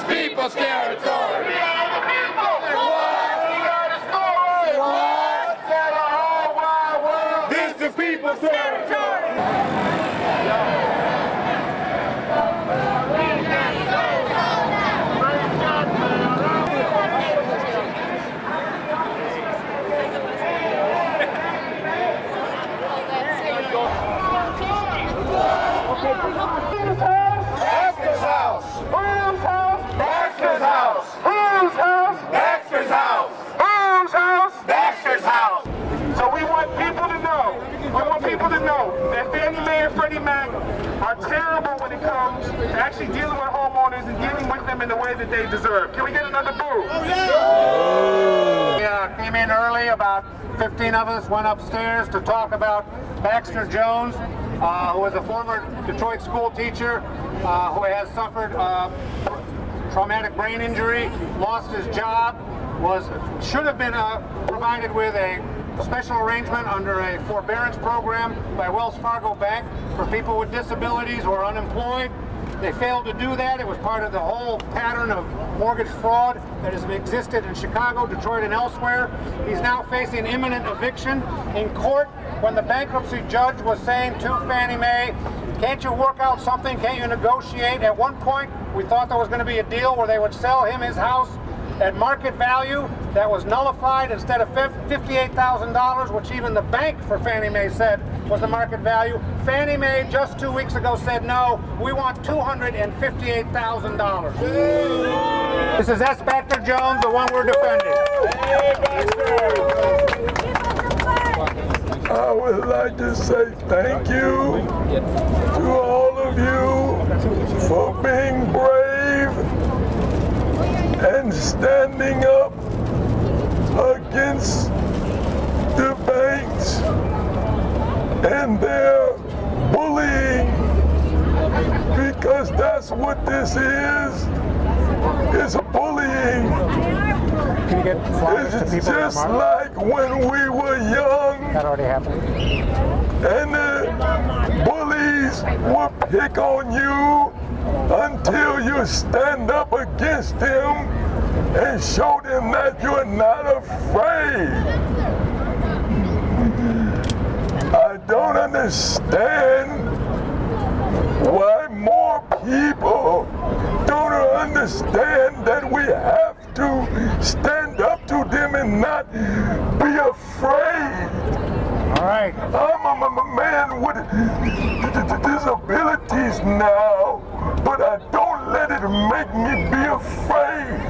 people's territory. We are the people. What? We got a story. What? Tell the whole wide world. This is people's territory. Baxter's house. Whose house? Baxter's house. Whose house? Baxter's house. Whose house? Baxter's house. So we want people to know that Fannie Mae and Freddie Mac are terrible when it comes to actually dealing with homeowners and dealing with them in the way that they deserve. Can we get another boo? We came in early, about 15 of us went upstairs to talk about Baxter Jones, who was a former Detroit school teacher who has suffered traumatic brain injury, lost his job, should have been provided with a special arrangement under a forbearance program by Wells Fargo Bank for people with disabilities or unemployed. They failed to do that. It was part of the whole pattern of mortgage fraud that has existed in Chicago, Detroit, and elsewhere. He's now facing imminent eviction in court when the bankruptcy judge was saying to Fannie Mae, can't you work out something? Can't you negotiate? At one point, we thought there was going to be a deal where they would sell him his house at market value. That was nullified. Instead of $58,000, which even the bank for Fannie Mae said was the market value, Fannie Mae just 2 weeks ago said, no, we want $258,000. This is S. Baxter Jones, the one we're defending. I would like to say thank you to all of you for being brave and standing up against the banks and their bullying, because that's what this is. It's bullying. Can you get flyers to It's people just like when we were young. That already happened. And the bullies will pick on you until you stand up against them and show them that you're not afraid. I don't understand why more people don't understand that we have to stand up to them and not be afraid. All right. I'm a man with disabilities now, but I don't let it make me be afraid.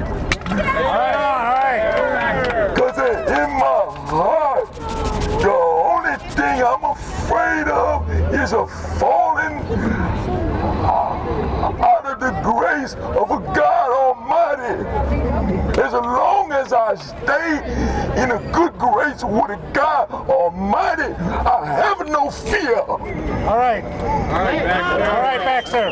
All right. Because in my heart, the only thing I'm afraid of is a falling out of the grace of a God Almighty. As long as I stay in a good grace with a God Almighty, I have no fear. All right. All right, Baxter.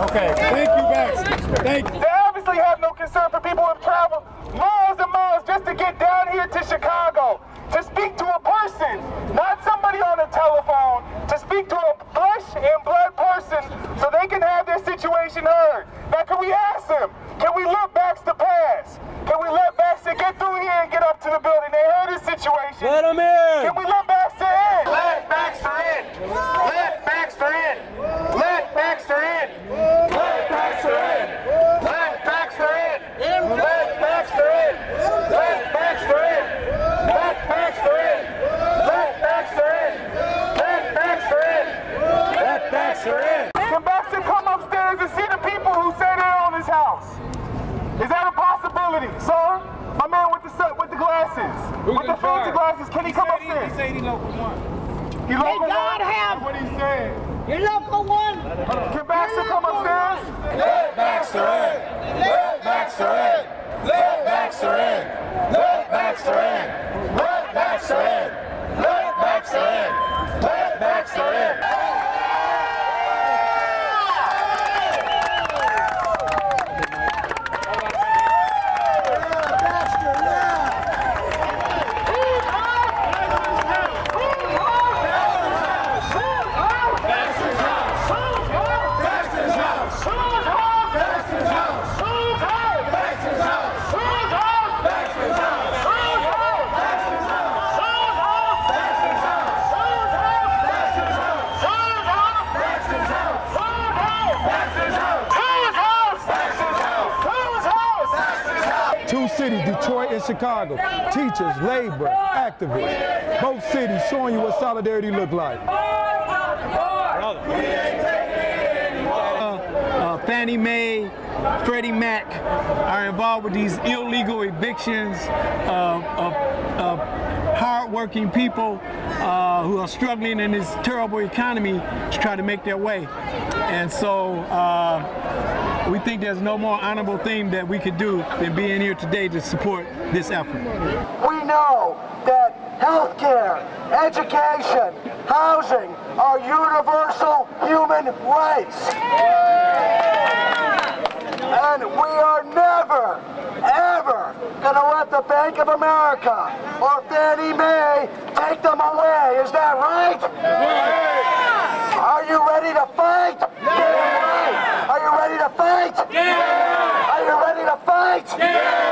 Okay. Thank you, Baxter. Thank you. They obviously have no concern for people who have traveled miles and miles just to get down here to Chicago, to speak to a person, not somebody on a telephone, to speak to a flesh and blood person so they can have their situation heard. Now, can we ask them, can we let Baxter pass? Can we let Baxter get through here and get up to the building? They heard his situation. Let him in. Can we let Baxter in? Let Baxter in. Let Baxter in. Let Baxter in. Let Baxter in. Let Baxter in. Let Baxter in. Let Baxter in. Let Baxter in. Let Baxter in. Let Baxter in. Let Baxter in. Can Baxter come upstairs and see the people who say they're on his house? Is that a possibility, sir? My man with the glasses, with the fancy glasses, can he come upstairs? He said he local one. He local God one? have- What he said. Your local one. Can Baxter come upstairs? Let Baxter in. Let Baxter in. Let Baxter in. Let Baxter in. Let Baxter in. Let Baxter in. Let Baxter in. Baxter's house. cities, Detroit and Chicago. Teachers, labor, activists. Both cities showing you what solidarity look like. Fannie Mae, Freddie Mac are involved with these illegal evictions of hard-working people who are struggling in this terrible economy to try to make their way. And so we think there's no more honorable thing that we could do than being here today to support this effort. We know that healthcare, education, housing are universal human rights. And we are never, ever going to let the Bank of America or Fannie Mae take them away. Is that right? Yeah. Are you ready to fight? Yeah. Are you ready to fight? Yeah. Are you ready to fight? Yeah.